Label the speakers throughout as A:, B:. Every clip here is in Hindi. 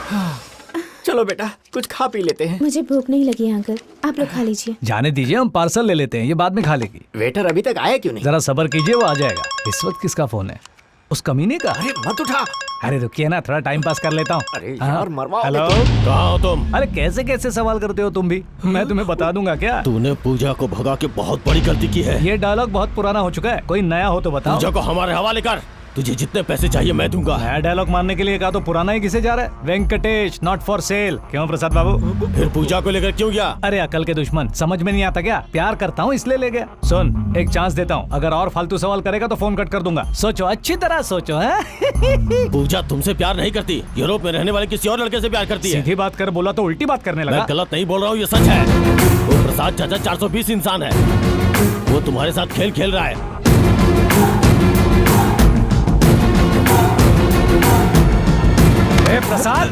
A: चलो बेटा कुछ खा पी लेते हैं।
B: मुझे भूख नहीं लगी अंकल, आप लोग खा लीजिए।
C: जाने दीजिए, हम पार्सल ले लेते हैं, ये बाद में खा लेगी।
A: वेटर अभी तक आया क्यों नहीं?
C: जरा सब्र कीजिए, वो आ जाएगा। इस वक्त किसका फोन है? उस कमीने का।
A: अरे मत उठा।
C: अरे रुकिए ना, थोड़ा टाइम पास कर लेता हूँ।
A: अरे यार मरवाओगे
C: हेलो,
A: तुम।
D: कहाँ हो तुम?
C: अरे कैसे कैसे सवाल करते हो तुम भी? मैं तुम्हें बता दूंगा क्या?
D: तूने पूजा को भगा के बहुत बड़ी गलती की है।
C: ये डायलॉग बहुत पुराना हो चुका है, कोई नया हो तो बताओ।
D: पूजा को हमारे हवाले कर, तुझे जितने पैसे चाहिए मैं दूंगा।
C: नया डायलॉग मारने के लिए कहा तो पुराना ही किसे जा रहा है? Venkatesh not for sale. क्यों प्रसाद बाबू?
D: फिर पूजा को लेकर क्यों गया?
C: अरे अकल के दुश्मन, समझ में नहीं आता क्या? प्यार करता हूँ इसलिए ले गया। सुन, एक चांस देता हूँ, अगर और फालतू सवाल करेगा तो फोन कट कर दूंगा। सोचो, अच्छी तरह सोचो। हैं?
D: पूजा तुमसे प्यार नहीं करती, यूरोप में रहने वाले किसी और लड़के से प्यार करती है।
C: सीधी बात कर बोला तो उल्टी बात करने
D: मैं
C: लगा।
D: गलत नहीं बोल रहा हूँ, ये सच है। वो प्रसाद चाचा 420 इंसान है, वो तुम्हारे साथ खेल खेल रहा है।
C: प्रसाद,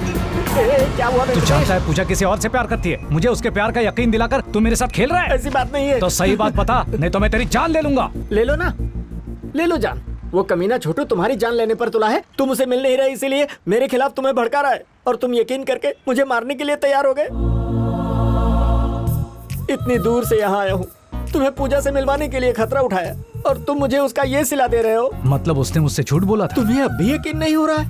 A: क्या हुआ?
C: तू जानता है पूजा किसी और से प्यार करती है। मुझे उसके प्यार का यकीन दिलाकर तू मेरे साथ खेल रहा है।
A: ऐसी बात नहीं है।
C: तो सही बात बता, नहीं तो मैं तेरी जान ले लूंगा।
A: ले लो ना, ले लो जान। वो कमीना छोटू तुम्हारी जान लेने पर तुला है। तुम उसे मिल नहीं रहे, इसीलिए मेरे खिलाफ तुम्हें भड़का रहा है और तुम यकीन करके मुझे मारने के लिए तैयार हो गए। इतनी दूर से यहाँ आया हूँ, तुम्हें पूजा से मिलवाने के लिए खतरा उठाया और तुम मुझे उसका ये सिला दे रहे हो।
C: मतलब उसने मुझसे झूठ बोला था?
A: तुम्हें अब भी यकीन नहीं हो रहा है?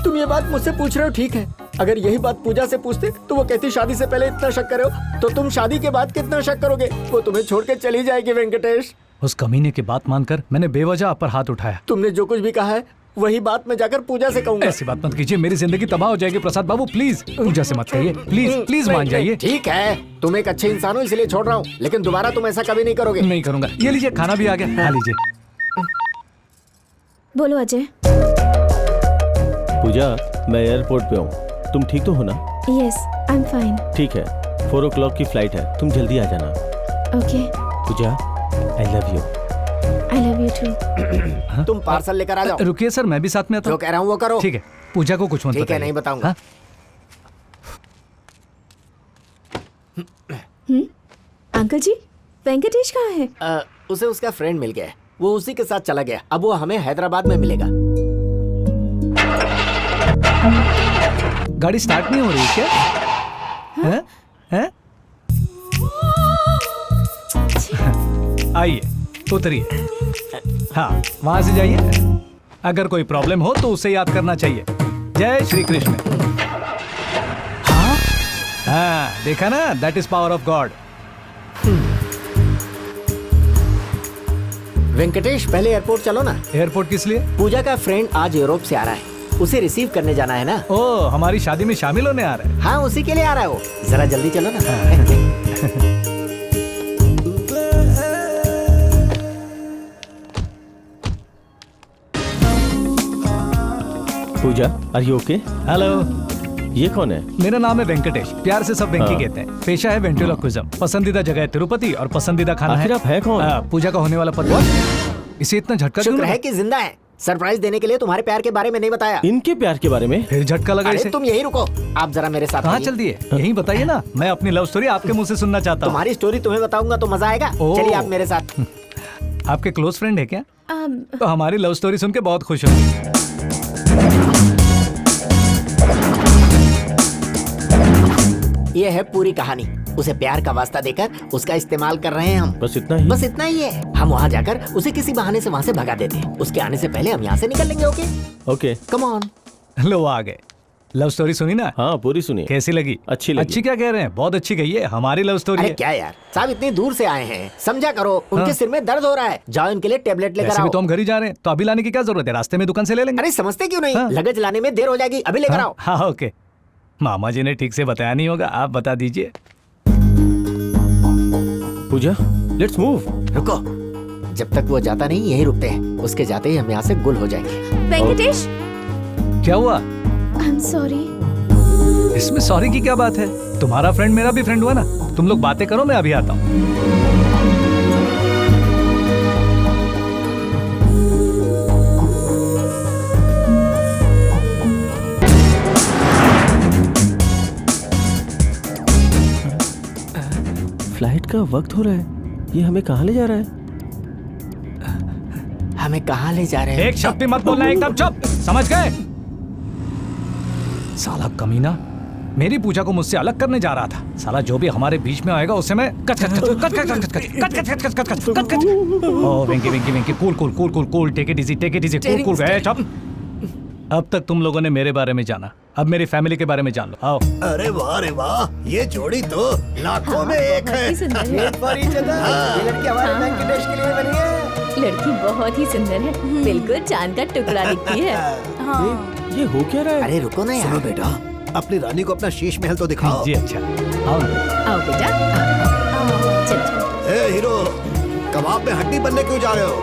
A: तुम ये बात मुझसे पूछ रहे हो, ठीक है। अगर यही बात पूजा से पूछते तो वो कहती शादी से पहले इतना शक करे हो, तो तुम शादी के बाद कितना शक करोगे? वो तुम्हें छोड़ के चली जाएगी वेंकटेश।
C: उस कमीने की बात मानकर मैंने बेवजह आप पर हाथ उठाया।
A: तुमने जो कुछ भी कहा है वही बात मैं जाकर पूजा से कहूंगा।
C: ऐसी बात मत कीजिए, मेरी जिंदगी तबाह हो जाएगी। प्रसाद बाबू प्लीज पूजा से मत कहिए, प्लीज प्लीज मान जाइए।
A: ठीक है, तुम एक अच्छे इंसान हो इसलिए छोड़ रहा हूँ, लेकिन दोबारा तुम ऐसा कभी नहीं करोगे।
C: नहीं करूंगा। ये लीजिए, खाना भी आ गया, खा लीजिए।
B: बोलो अजय।
D: पूजा, मैं एयरपोर्ट पे हूँ, तुम ठीक तो हो ना?
B: Yes, I am fine.
D: ठीक है, 4 o'clock की फ्लाइट है, तुम जल्दी आ जाना।
B: Okay.
D: Puja, I love you.
B: I love you too.
A: तुम पार्सल लेकर आ जाओ।
C: रुकिए सर, मैं भी साथ में आता
A: जो
C: हूँ।
A: कह रहा हूँ वो करो।
C: ठीक है, पूजा को कुछ मत
A: ठीक है,
C: बताइए।
A: नहीं बताऊंगा।
B: अंकल जी, वेंकटेश कहाँ है?
A: उसे उसका फ्रेंड मिल गया, वो उसी के साथ चला गया। अब वो हमें हैदराबाद में मिलेगा।
C: गाड़ी स्टार्ट नहीं हो रही क्या? हैं? हैं? आइए, उतरिए। हाँ, वहां से जाइए। अगर कोई प्रॉब्लम हो तो उसे याद करना चाहिए। जय श्री कृष्ण। हाँ, देखा ना, that is power of God.
A: Venkatesh, पहले एयरपोर्ट चलो ना।
C: एयरपोर्ट किस लिए?
A: पूजा का फ्रेंड आज यूरोप से आ रहा है, उसे रिसीव करने जाना है ना।
C: ओ, हमारी शादी में शामिल होने आ रहा है।
A: हाँ, उसी के लिए आ रहा है वो। जरा जल्दी चलो ना।
D: पूजा, आर यू ओके?
C: हेलो,
D: ये कौन है?
C: मेरा नाम है वेंकटेश, प्यार से सब वेंकी
D: हाँ।
C: कहते हैं। पेशा है वेंट्रिलोक्विज्म, पसंदीदा जगह है तिरुपति और पसंदीदा खाना
D: आखिर
C: है।
D: आप है कौन?
C: पूजा का होने वाला पति। इसे इतना झटका क्यों
A: शुक्र
C: लगा?
A: है कि जिंदा है। सरप्राइज देने के लिए तुम्हारे प्यार के बारे में नहीं बताया।
D: इनके प्यार के बारे में?
C: फिर झटका लगा
A: अरे
C: इसे।
A: तुम यही रुको, आप जरा मेरे साथ
C: कहाँ
A: आइए।
C: चल दिए? यहीं बताइए ना, मैं अपनी लव स्टोरी आपके मुंह से सुनना चाहता हूँ।
A: तुम्हारी स्टोरी तुम्हें बताऊंगा तो मजा आएगा।
C: ओह।
A: चलिए आप मेरे साथ।
C: आपके क्लोज फ्रेंड है क्या?
B: um,
C: तो हमारी लव स्टोरी सुन के बहुत खुश हूँ।
A: ये है पूरी कहानी। उसे प्यार का वास्ता देकर उसका इस्तेमाल कर रहे हैं हम।
D: बस इतना ही?
A: बस इतना ही है। हम वहाँ जाकर उसे किसी बहाने से वहाँ से भगा देते हैं। उसके आने से पहले हम यहाँ से निकल लेंगे। Okay
D: okay.
A: Come on.
C: लो आ गए। लव स्टोरी सुनी ना?
D: हाँ, पूरी सुनिए।
C: कैसी लगी?
D: अच्छी लगी।
C: अच्छी क्या कह रहे हैं? बहुत अच्छी गई है, हमारी लव स्टोरी
A: अरे
C: है।
A: क्या यार साहब, इतनी दूर से आए हैं, समझा करो। उनके
C: हाँ।
A: सिर में दर्द हो रहा है, जाओ इनके लिए टेबलेट लेकर
C: वैसे भी
A: आओ।
C: तो हम घर ही जा रहे हैं, तो अभी लाने की क्या जरूरत है? रास्ते में दुकान से ले लेंगे।
A: अरे समझते क्यों नहीं?
C: हाँ।
A: लगेज लाने में देर हो जाएगी, अभी लेकर आओ।
C: हाँ ओके। मामा जी ने ठीक से बताया नहीं होगा, आप बता दीजिए।
D: पूजा, लेट्स मूव।
A: रुको, जब तक वो जाता नहीं यहीं रुकते हैं। उसके जाते ही हम यहाँ से गुल हो जाएंगे।
B: वेंकटेश,
C: क्या हुआ?
B: I am sorry.
C: इसमें सॉरी की क्या बात है? तुम्हारा फ्रेंड मेरा भी फ्रेंड हुआ ना। तुम लोग बातें करो, मैं अभी आता हूँ।
D: फ्लाइट का वक्त हो रहा है, ये हमें कहाँ ले जा रहा है?
A: हमें कहाँ ले जा रहे हैं?
C: एक शब्द भी मत बोलना, एकदम चुप, समझ गए? साला कमीना मेरी पूजा को मुझसे अलग करने जा रहा था। साला जो भी हमारे बीच में आएगा उससे मैं कच कच कच कच कच कच कच कच कच कच कच कच कच कच। ओ Venky Venky Venky cool cool cool cool cool take it easy cool cool चुप। अब तक तुम लोगों ने मेरे बारे में जाना, अब मेरी फैमिली के बारे में जान लो। आओ।
E: अरे वाह, ये जोड़ी तो लाखों में एक है।
B: सुंदर है।
A: ये लड़की हमारे वेंकटेश के लिए बनी है।
B: लड़की बहुत ही सुंदर है, बिल्कुल चांद का टुकड़ा दिखती है।
D: ये हो क्या रहा है?
A: अरे रुको ना
E: सुनो
A: यार।
E: बेटा, अपनी रानी को अपना शीश महल तो दिखाओ।
C: जी अच्छा आओ ना।
B: आओ बेटा, चल चल।
E: ए हीरो, कबाब में हड्डी बनने क्यों जा रहे हो?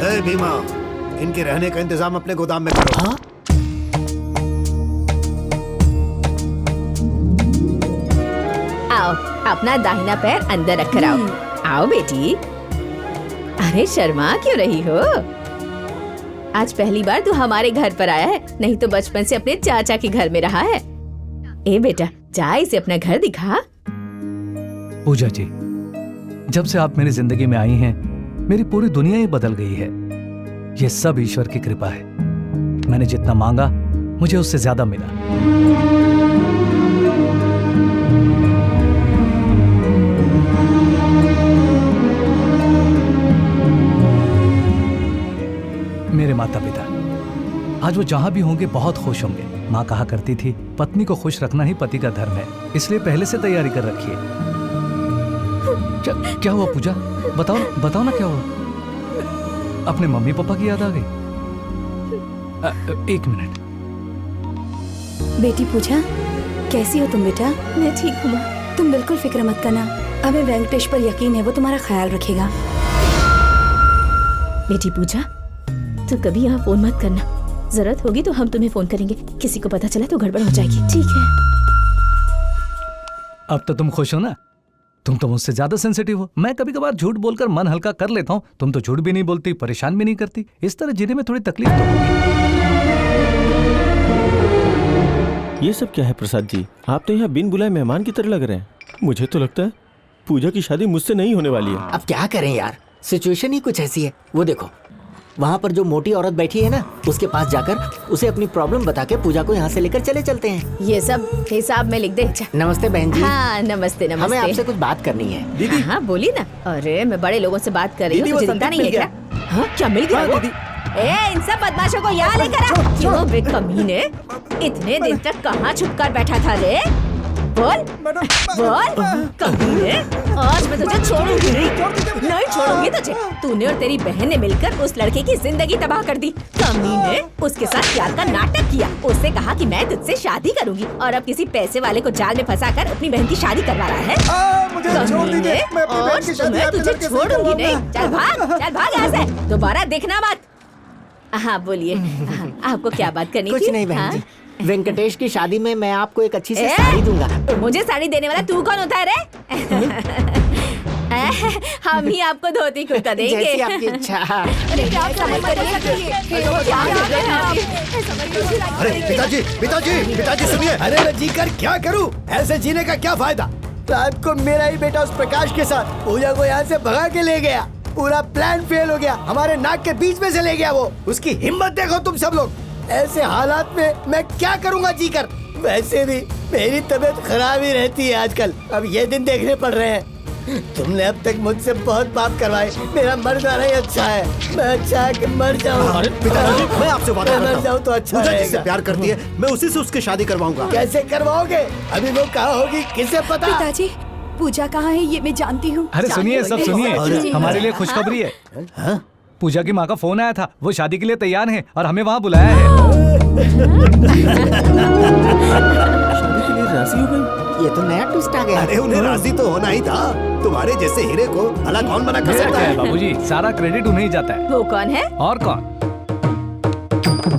E: ए भीमा, इनके रहने का इंतजाम अपने गोदाम में करो।
A: हाँ?
B: आओ, अपना दाहिना पैर अंदर रख कर आओ। आओ बेटी। अरे शर्मा क्यों रही हो? आज पहली बार तू हमारे घर पर आया है, नहीं तो बचपन से अपने चाचा के घर में रहा है। ए बेटा, जा इसे अपना घर दिखा।
C: पूजा जी, जब से आप मेरी जिंदगी में आई हैं, मेरी पूरी दुनिया ही बदल गई है। ये सब ईश्वर की कृपा है। मैंने जितना मांगा मुझे उससे ज्यादा मिला। मेरे माता पिता आज वो जहां भी होंगे बहुत खुश होंगे। माँ कहा करती थी, पत्नी को खुश रखना ही पति का धर्म है, इसलिए पहले से तैयारी कर रखिए। क्या हुआ पूजा? बताओ ना क्या हुआ? अपने मम्मी पापा की याद आ गई? एक मिनट।
F: बेटी पूजा, कैसी हो तुम बेटा?
B: मैं ठीक हूँ माँ।
F: तुम बिल्कुल फिक्र मत करना, हमें वेंकटेश पर यकीन है, वो तुम्हारा ख्याल रखेगा।
B: बेटी पूजा, तू कभी यहाँ फोन मत करना। जरूरत होगी तो हम तुम्हें फोन करेंगे। किसी को पता चला तो गड़बड़ हो जाएगी। ठीक है?
C: अब तो तुम खुश हो ना? तुम तो मुझसे ज्यादा सेंसिटिव हो। मैं कभी कभार झूठ बोलकर मन हल्का कर लेता हूँ, तुम तो झूठ भी नहीं बोलती, परेशान भी नहीं करती। इस तरह जीने में थोड़ी तकलीफ तो होगी।
D: ये सब क्या है प्रसाद जी? आप तो यहाँ बिन बुलाए मेहमान की तरह लग रहे हैं। मुझे तो लगता है पूजा की शादी मुझसे नहीं होने वाली है।
A: अब क्या करें यार, सिचुएशन ही कुछ ऐसी है। वो देखो, वहाँ पर जो मोटी औरत बैठी है ना, उसके पास जाकर उसे अपनी प्रॉब्लम बता के पूजा को यहाँ से लेकर चलते हैं।
B: ये सब हिसाब में लिख दे।
A: नमस्ते बहन जी।
B: हाँ नमस्ते नमस्ते।
A: हमें आपसे कुछ बात करनी है।
B: दीदी। हाँ बोली ना। अरे मैं बड़े लोगों से बात कर रही हूँ, तुझे दिखता नहीं है क्या? हाँ क्या मिल गया वो? ए इन सब बदमाशों को यहाँ लेकर आ। क्यों बे कमीने, इतने दिन तक कहाँ छुप कर बैठा था रे? बोल कमीने, आज मैं तुझे छोड़ूंगी नहीं छोड़ूंगी तुझे। तूने और तेरी बहन ने मिलकर उस लड़के की जिंदगी तबाह कर दी। कमीने, उसके साथ प्यार का नाटक किया, उससे कहा कि मैं तुझसे शादी करूंगी, और अब किसी पैसे वाले को जाल में फंसाकर अपनी बहन की शादी करवा रहा है। कमीने, आज तो मैं तुझे छोड़ूंगी नहीं। चल भाग यहाँ से, दोबारा देखना मत। हाँ बोलिए, आपको क्या बात करनी थी?
A: कुछ नहीं बहन जी, वेंकटेश की शादी में मैं आपको एक अच्छी सी साड़ी दूंगा।
B: मुझे साड़ी देने वाला तू कौन होता है रे? हम ही आपको धोती कुर्ता देंगे।
A: जैसी आपकी इच्छा।
E: अरे पिताजी सुनिए।
A: अरे मैं जीकर क्या करूं? ऐसे जीने का क्या फायदा? रात को मेरा ही बेटा उस प्रकाश के साथ पूजा को यहाँ से भगा के ले गया। पूरा प्लान फेल हो गया, हमारे नाक के बीच में से ले गया वो। उसकी हिम्मत देखो तुम सब लोग। ऐसे हालात में मैं क्या करूंगा जीकर? वैसे भी मेरी तबीयत खराब ही रहती है आजकल, अब ये दिन देखने पड़ रहे हैं। तुमने अब तक मुझसे बहुत पाप करवाए, मेरा मर जाना ही अच्छा है। मैं अच्छा है कि मर जाऊं।
E: अरे पिताजी, मैं आपसे वादा
A: मैं
E: करता
A: मर
E: हूं।
A: जाऊं तो अच्छा
E: पूजा
A: रहेगा।
E: जिससे प्यार करती है, मैं उसी से उसकी शादी करवाऊंगा।
A: कैसे करवाओगे? अभी वो कहाँ होगी किसे पता?
F: पिताजी, पूजा कहाँ है ये मैं जानती हूँ।
C: अरे सुनिए, सब सुनिए, हमारे लिए खुशखबरी है। पूजा की माँ का फोन आया था, वो शादी के लिए तैयार हैं और हमें वहाँ बुलाया है।
D: शादी के लिए राजी हो गई?
A: ये तो नया ट्विस्ट आ गया।
E: अरे उन्हें राजी तो होना ही था। तुम्हारे जैसे हीरे को भला कौन मना कर सकता है?
C: बाबूजी, सारा क्रेडिट उन्हें ही जाता है।
B: वो कौन है?
C: और कौन?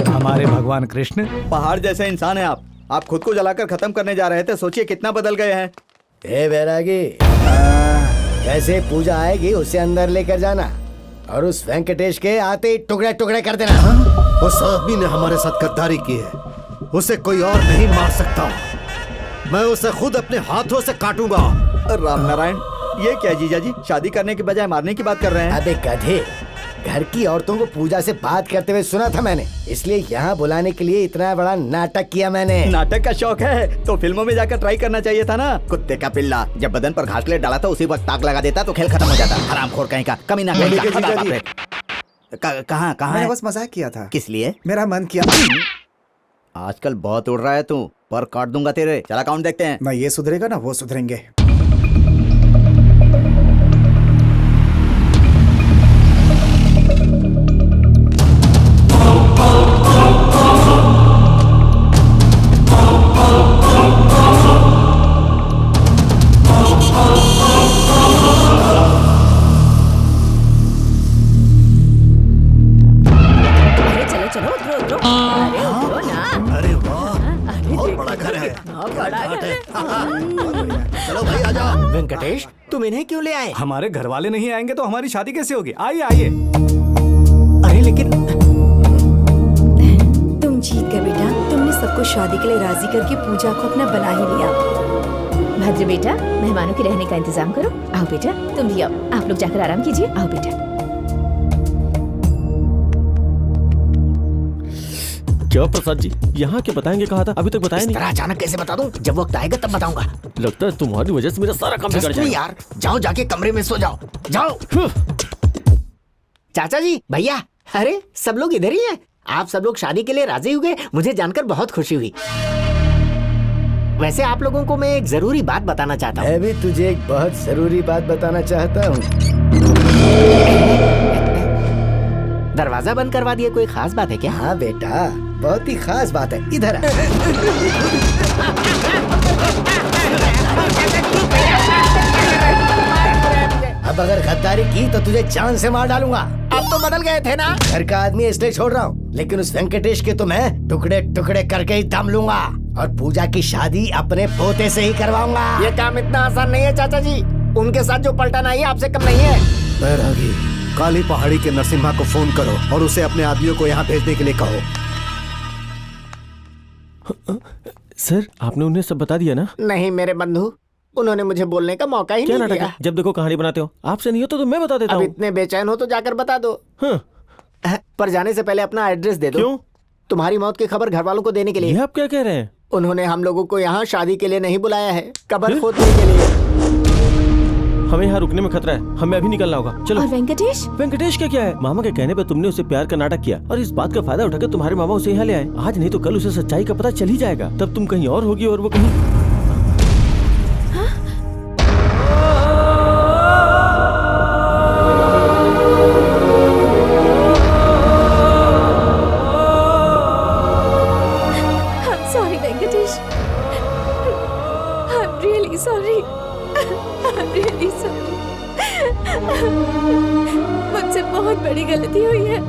C: हमारे भगवान कृष्ण।
G: पहाड़ जैसे इंसान है आप खुद को जलाकर खत्म करने जा रहे थे, सोचिए कितना बदल गए हैं।
A: ए बैरागी, कैसे पूजा आएगी उसे अंदर लेकर जाना और उस वेंकटेश के आते ही टुकड़े टुकड़े कर देना।
E: उस आदमी ने हमारे साथ गद्दारी की है, उसे कोई और नहीं मार सकता। मैं उसे खुद अपने हाथों से काटूंगा।
G: राम नारायण, ये क्या जीजा जी, शादी करने के बजाय मारने की बात कर रहे हैं?
A: अबे गधे, घर की औरतों को पूजा से बात करते हुए सुना था मैंने, इसलिए यहाँ बुलाने के लिए इतना बड़ा नाटक किया मैंने।
G: नाटक का शौक है तो फिल्मों में जाकर ट्राई करना चाहिए था ना। कुत्ते का पिल्ला जब बदन पर घासलेट डाला था उसी वक्त ताक लगा देता तो खेल खत्म हो जाता। हरामखोर कहीं का, कमीना कहीं का। कहाँ कहाँ
H: मैंने
G: है?
H: बस मजाक किया था।
G: किस लिए?
H: मेरा मन किया।
G: आजकल बहुत उड़ रहा है तू, पर काट दूंगा तेरे। चला अकाउंट देखते हैं।
H: ना ये सुधरेगा ना वो सुधरेंगे।
B: अरे चलो चलो उतरो उतरो। अरे उतरो ना।
E: अरे वाह,
B: अरे
E: बहुत
B: देखो,
E: बड़ा घर है।
B: कितना बड़ा घर है।
E: चलो भाई आ जाओ।
A: वेंकटेश, तुम इन्हें क्यों ले आए?
C: हमारे घर वाले नहीं आएंगे तो हमारी शादी कैसे होगी? आइए आइए।
A: अरे लेकिन
F: तुम जीत गए बेटा। तुमने सबको शादी के लिए राजी करके पूजा को अपना बना ही लिया।
B: भद्र बेटा, मेहमानों के रहने का इंतजाम करो। आओ बेटा, तुम भी आओ। आप लोग जाकर आराम कीजिए। आओ बेटा।
D: क्या प्रसाद जी, यहाँ के बताएंगे कहा था, अभी तक बताया नहीं।
A: तरह अचानक कैसे बता दूं? जब वक्त आएगा तब बताऊंगा।
D: लगता है तुम्हारी वजह से मेरा सारा काम बिगड़
A: Trust me
D: जाएगा।
A: यार, जाओ जाके कमरे में सो जाओ। जाओ। चाचा जी, भैया, अरे सब लोग इधर ही हैं। आप सब लोग शादी के लिए राजी हो गए, मुझे जानकर बहुत खुशी हुई। वैसे आप लोगों को मैं एक जरूरी बात बताना चाहता हूँ। मैं भी तुझे एक बहुत जरूरी बात बताना चाहता हूँ। दरवाजा बंद करवा दिया, कोई खास बात है क्या? हाँ बेटा, बहुत ही खास बात है। इधर आ। अब अगर गद्दारी की तो तुझे जान से मार डालूंगा। अब तो बदल गए थे ना। घर का आदमी इसलिए छोड़ रहा हूँ, लेकिन उस वेंकटेश के तो मैं टुकड़े टुकड़े करके ही दम लूंगा और पूजा की शादी अपने पोते से ही करवाऊंगा। ये काम इतना आसान नहीं है चाचा जी। उनके साथ जो पलटन आई है आपसे कम नहीं है।
E: बैरागी, काली पहाड़ी के नरसिम्हा को फोन करो और उसे अपने आदमियों को यहाँ भेजने के लिए कहो।
D: सर, आपने उन्हें सब बता दिया ना?
A: नहीं मेरे बंधु, उन्होंने मुझे बोलने का मौका ही
D: क्या
A: नहीं
D: नाटक
A: दिया।
D: है? जब देखो कहानी बनाते हो। आपसे नहीं हो तो मैं बता देता
A: अब
D: हूँ।
A: इतने बेचैन हो तो जाकर बता दो।
D: हाँ,
A: पर जाने से पहले अपना एड्रेस दे दो।
D: क्यों?
A: तुम्हारी मौत की खबर घर वालों को देने के लिए।
D: ये आप क्या कह रहे हैं?
A: उन्होंने हम लोगों को यहाँ शादी के लिए नहीं बुलाया है, कब्र खोदने के लिए।
D: हमें यहाँ रुकने में खतरा है, हमें अभी निकलना होगा। चलो।
B: और वेंकटेश?
D: वेंकटेश का क्या है? मामा के कहने पे तुमने उसे प्यार का नाटक किया और इस बात का फायदा उठाकर तुम्हारे मामा उसे यहाँ ले आए। आज नहीं तो कल उसे सच्चाई का पता चल ही जाएगा। तब तुम कहीं और होगी और वो कहीं।
B: Sorry Venkatesh, I'm really sorry. I'm really sorry. मुझसे बहुत बड़ी गलती हुई है।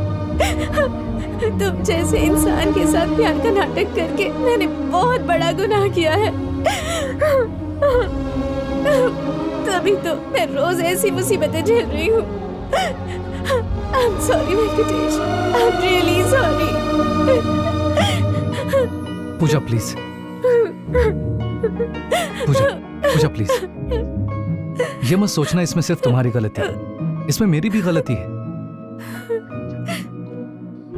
B: तुम जैसे इंसान के साथ प्यार का नाटक करके मैंने बहुत बड़ा गुनाह किया है। तभी तो मैं रोज ऐसी मुसीबतें झेल रही हूँ। I'm sorry Venkatesh, I'm really sorry.
C: Puja please. Puja, Puja please. ये मत सोचना इसमें सिर्फ तुम्हारी गलती है, इसमें मेरी भी गलती है।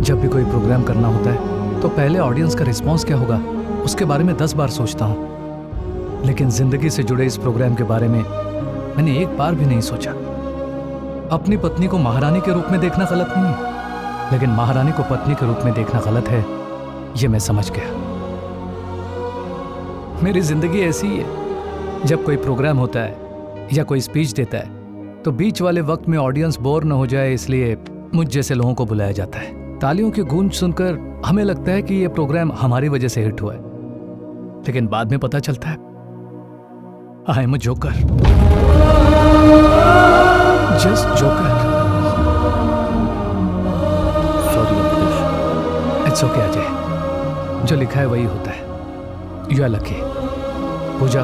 C: जब भी कोई प्रोग्राम करना होता है तो पहले ऑडियंस का रिस्पांस क्या होगा उसके बारे में 10 बार सोचता हूँ, लेकिन जिंदगी से जुड़े इस प्रोग्राम के बारे में मैंने एक बार भी नहीं सोचा। अपनी पत्नी को महारानी के रूप में देखना गलत नहीं है, लेकिन महारानी को पत्नी के रूप में देखना गलत है, ये मैं समझ गया। मेरी जिंदगी ऐसी ही है, जब कोई प्रोग्राम होता है या कोई स्पीच देता है तो बीच वाले वक्त में ऑडियंस बोर न हो जाए इसलिए मुझ जैसे लोगों को बुलाया जाता है। तालियों की गूंज सुनकर हमें लगता है कि ये प्रोग्राम हमारी वजह से हिट हुआ है, लेकिन बाद में पता चलता है I am a joker, just joker.
D: Sorry Venkatesh.
C: It's okay Ajay, जो लिखा है वही होता है। You are lucky. पूजा,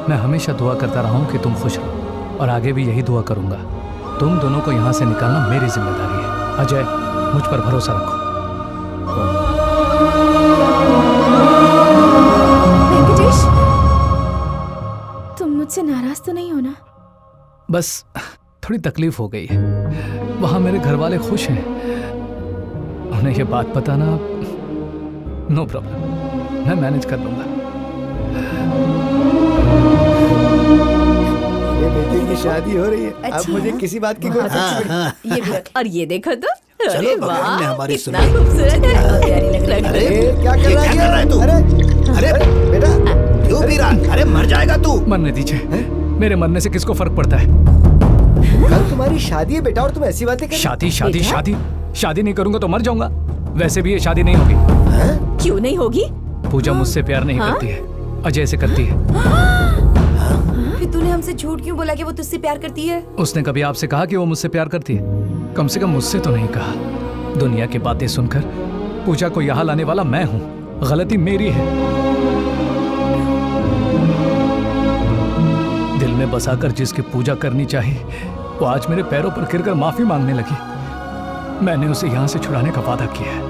C: मैं हमेशा दुआ करता रहा हूं कि तुम खुश रहो और आगे भी यही दुआ करूंगा। तुम दोनों को यहां से निकालना मेरी जिम्मेदारी है। अजय, मुझ पर भरोसा रखो।
B: तुम मुझसे नाराज तो नहीं हो ना?
C: बस थोड़ी तकलीफ हो गई है। वहां मेरे घर वाले खुश हैं, उन्हें ये बात बताना नो प्रॉब्लम, मैं मैनेज कर लूंगा।
A: ये बेटे की शादी हो रही है, अब
F: अच्छा।
A: मुझे किसी बात की कोई
F: ये भी रख।
B: और ये देखो तो, अरे
E: चलो, भगवान ने
B: वाह
E: हमारी
B: कितना
E: सुनी।
B: खूबसूरत है, और प्यारी लग रही है।
A: अरे क्या कर रहा है?
E: क्या कर रहा है तू?
A: अरे बेटा
E: क्यों पी रहा? अरे मर जाएगा तू।
C: मरने दीजिए, मेरे मरने से किसको फर्क पड़ता है?
A: कल तुम्हारी शादी है बेटा और तुम ऐसी बातें कर
C: शादी शादी
B: बेटा?
C: शादी शादी नहीं करूंगा तो मर जाऊंगा। वैसे भी ये शादी नहीं होगी।
B: क्यों नहीं होगी?
C: पूजा मुझसे प्यार नहीं
B: हाँ?
C: करती है, अजय से करती है।
F: फिर तूने हमसे झूठ क्यों बोला कि वो तुझसे प्यार करती है?
C: उसने कभी आपसे कहा कि वो मुझसे प्यार करती है? कम से कम मुझसे तो नहीं कहा। दुनिया की बातें सुनकर पूजा को यहाँ लाने वाला मैं हूँ, गलती मेरी है। दिल में बसाकर जिसकी पूजा करनी चाहिए वो आज मेरे पैरों पर गिरकर माफी मांगने लगी। मैंने उसे यहाँ से छुड़ाने का वादा किया है।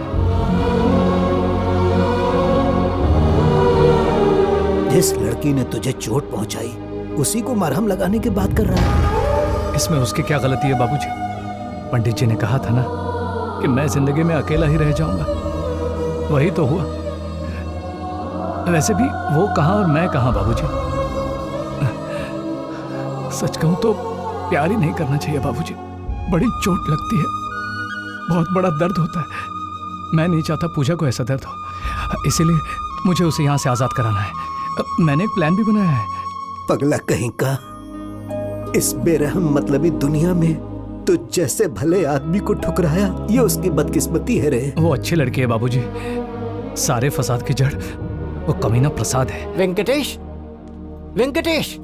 E: जिस लड़की ने तुझे चोट पहुंचाई उसी को मरहम लगाने की बात कर रहा है।
C: इसमें उसकी क्या गलती है बाबूजी? पंडित जी ने कहा था ना कि मैं जिंदगी में अकेला ही रह जाऊंगा, वही तो हुआ। वैसे भी वो कहाँ और मैं कहाँ बाबूजी। सच कहूं तो प्यार ही नहीं करना चाहिए बाबूजी, बड़ी चोट लगती है, बहुत बड़ा दर्द होता है। मैं नहीं चाहता पूजा को ऐसा दर्द हो, इसीलिए मुझे उसे यहाँ से आजाद कराना है। मैंने एक प्लान भी बनाया है।
E: पगला कहीं का, इस बेरहम मतलबी दुनिया में तो जैसे भले आदमी को ठुकराया, ये उसकी बदकिस्मती है रे।
C: वो अच्छी लड़की है बाबूजी, सारे फसाद की जड़ वो कमीना प्रसाद है।
I: वेंकटेश, वेंकटेश,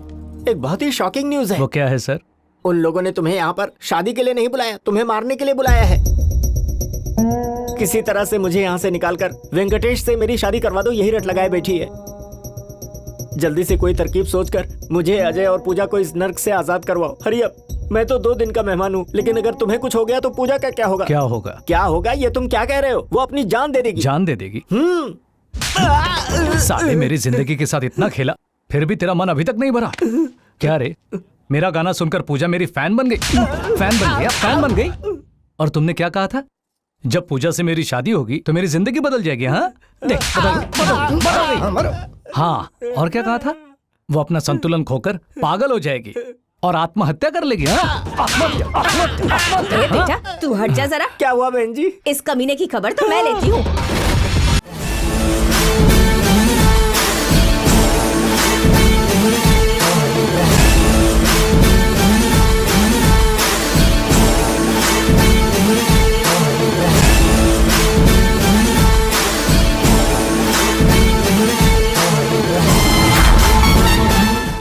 I: एक बहुत ही शॉकिंग न्यूज है।
C: वो क्या है सर?
I: उन लोगों ने तुम्हें यहाँ पर शादी के लिए नहीं बुलाया, तुम्हें मारने के लिए बुलाया है। किसी तरह से मुझे यहाँ से निकालकर वेंकटेश से मेरी शादी करवा दो, यही रट लगाए बैठी है। जल्दी से कोई तरकीब सोचकर मुझे, अजय और पूजा को इस नर्क से आजाद करवाओ। Hurry up. मैं तो 2 दिन का मेहमान हूँ, लेकिन अगर तुम्हें कुछ हो गया तो पूजा का क्या होगा?
C: क्या होगा?
I: क्या होगा ये तुम क्या कह रहे हो? वो अपनी जान दे देगी।
C: जान दे देगी? साले मेरी जिंदगी के साथ इतना खेला, फिर भी तेरा मन अभी तक नहीं भरा क्या रे? मेरा गाना सुनकर पूजा मेरी फैन बन गई, फैन बन गई। और तुमने क्या कहा था? जब पूजा से मेरी शादी होगी तो मेरी जिंदगी बदल जाएगी। हाँ देख, बदल गई। हाँ, और क्या कहा था? वो अपना संतुलन खोकर पागल हो जाएगी और आत्महत्या कर लेगी। हाँ,
B: ए बेटा, तू हट जा जरा।
I: क्या हुआ बहन जी?
B: इस कमीने की खबर तो मैं लेती हूँ।